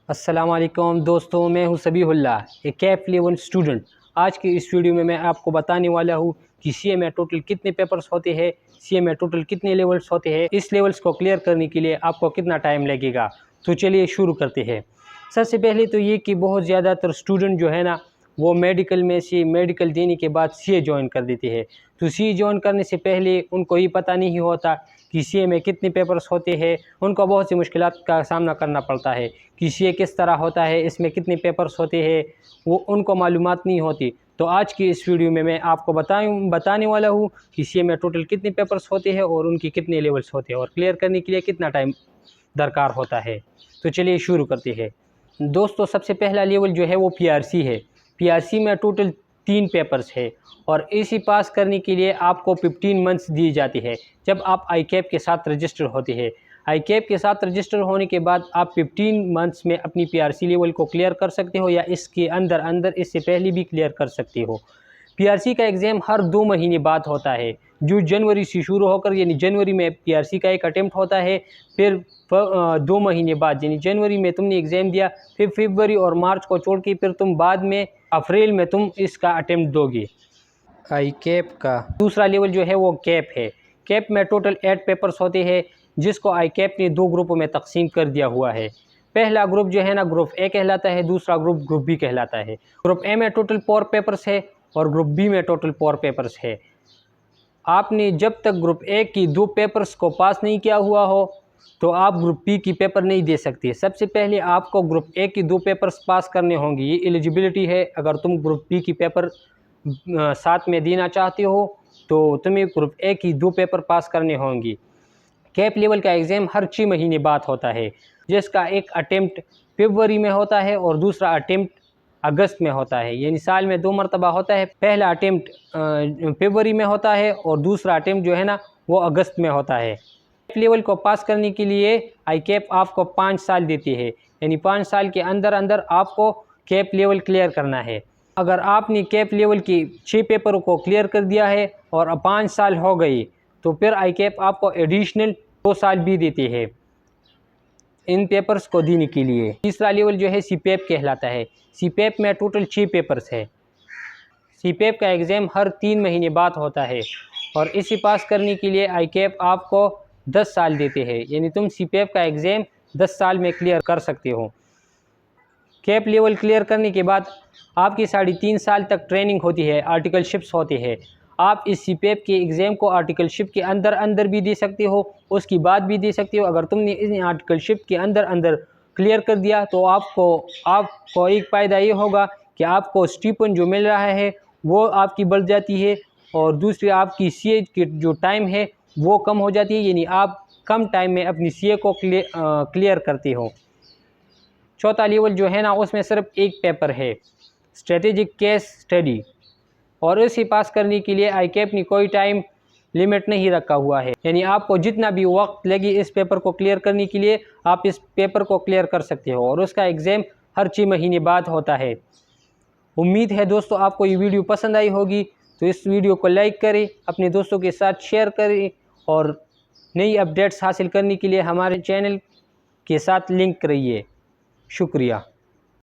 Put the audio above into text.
अस्सलाम वालेकुम दोस्तों, मैं हूं सबीहुल्लाह, एक कैप लेवल स्टूडेंट। आज की इस वीडियो में मैं आपको बताने वाला हूं कि सीए में टोटल कितने पेपर्स होते हैं, सीए में टोटल कितने लेवल्स होते हैं, इस लेवल्स को क्लियर करने के लिए आपको कितना टाइम लगेगा। तो चलिए शुरू करते हैं। सबसे पहले तो ये कि बहुत ज़्यादातर स्टूडेंट जो है ना, वो मेडिकल में से मेडिकल देने के बाद सीए ज्वाइन कर देते हैं। तो सीए ज्वाइन करने से पहले उनको ये पता नहीं होता कि सीए में कितने पेपर्स होते हैं। उनको बहुत सी मुश्किलात का सामना करना पड़ता है कि सीए किस तरह होता है, इसमें कितने पेपर्स होते हैं, वो उनको मालूमात नहीं होती। तो आज की इस वीडियो में मैं आपको बताने वाला हूँ कि सीए में टोटल कितने पेपर्स होते हैं और उनके कितने लेवल्स होते हैं और क्लियर करने के लिए कितना टाइम दरकार होता है। तो चलिए शुरू करते हैं दोस्तों। सबसे पहला लेवल जो है वो पीआरसी है। पीआरसी में टोटल 3 पेपर्स है और इसी पास करने के लिए आपको 15 मंथ्स दी जाती है जब आप आई कैप के साथ रजिस्टर होते हैं। आई कैप के साथ रजिस्टर होने के बाद आप 15 मंथ्स में अपनी पीआरसी लेवल को क्लियर कर सकते हो या इसके अंदर इससे पहले भी क्लियर कर सकते हो। पीआरसी का एग्ज़ाम हर 2 महीने बाद होता है, जो जनवरी से शुरू होकर, यानी जनवरी में पीआरसी का एक अटेम्प्ट होता है, फिर 2 महीने बाद यानी जनवरी में तुमने एग्ज़ाम दिया, फिर फरवरी और मार्च को छोड़ के फिर तुम बाद में अप्रैल में तुम इसका अटेम्प्ट दोगे। आई कैप का दूसरा लेवल जो है वो कैप है। कैप में टोटल 8 पेपर्स होते हैं, जिसको आई कैप ने 2 ग्रुपों में तकसीम कर दिया हुआ है। पहला ग्रुप जो है ना, ग्रुप ए कहलाता है, दूसरा ग्रुप बी कहलाता है। ग्रुप ए में टोटल 4 पेपर्स है और ग्रुप बी में टोटल 4 पेपर्स है। आपने जब तक ग्रुप ए की 2 पेपर्स को पास नहीं किया हुआ हो तो आप ग्रुप बी की पेपर नहीं दे सकते। सबसे पहले आपको ग्रुप ए की 2 पेपर्स पास करने होंगे, ये एलिजिबिलिटी है। अगर तुम ग्रुप बी की पेपर साथ में देना चाहते हो तो तुम्हें ग्रुप ए की 2 पेपर पास करने होंगी। कैप लेवल का एग्ज़ाम हर 6 महीने बाद होता है, जिसका एक अटेम्प्ट फरवरी में होता है और दूसरा अटेम्प्ट अगस्त में होता है। यानी साल में 2 मरतबा होता है। पहला अटेम्प्ट फरवरी में होता है और दूसरा अटेम्प्ट जो है ना वो अगस्त में होता है। कैप लेवल को पास करने के लिए आई कैप आपको 5 साल देती है, यानी 5 साल के अंदर आपको कैप लेवल क्लियर करना है। अगर आपने कैप लेवल की 6 पेपरों को क्लियर कर दिया है और अब 5 साल हो गई तो फिर आई कैप आपको एडिशनल 2 साल भी देते हैं इन पेपर्स को देने के लिए। तीसरा लेवल जो है सीपेप कहलाता है। सीपेप में टोटल 6 पेपर्स है। सीपेप का एग्ज़ाम हर 3 महीने बाद होता है और इसे पास करने के लिए आई कैप आपको 10 साल देते हैं, यानी तुम सीपेप का एग्ज़ाम 10 साल में क्लियर कर सकते हो। कैप लेवल क्लियर करने के बाद आपकी 3.5 साल तक ट्रेनिंग होती है, आर्टिकलशिप्स होते हैं। आप इस सीपेप के एग्ज़ाम को आर्टिकलशिप के अंदर भी दे सकते हो, उसकी बाद भी दे सकते हो। अगर तुमने इस आर्टिकलशिप के अंदर क्लियर कर दिया तो आपको एक फ़ायदा ये होगा कि आपको स्टीपेंड जो मिल रहा है वो आपकी बढ़ जाती है और दूसरी आपकी सीए की जो टाइम है वो कम हो जाती है, यानी आप कम टाइम में अपनी सीए को क्लियर करते हो। चौथा लेवल जो है ना उसमें सिर्फ एक पेपर है, स्ट्रेटेजिक केस स्टडी, और इसे पास करने के लिए आई कैप ने कोई टाइम लिमिट नहीं रखा हुआ है, यानी आपको जितना भी वक्त लगे इस पेपर को क्लियर करने के लिए आप इस पेपर को क्लियर कर सकते हो और उसका एग्ज़ाम हर 6 महीने बाद होता है। उम्मीद है दोस्तों आपको ये वीडियो पसंद आई होगी, तो इस वीडियो को लाइक करें, अपने दोस्तों के साथ शेयर करें और नई अपडेट्स हासिल करने के लिए हमारे चैनल के साथ लिंक रहिए। शुक्रिया।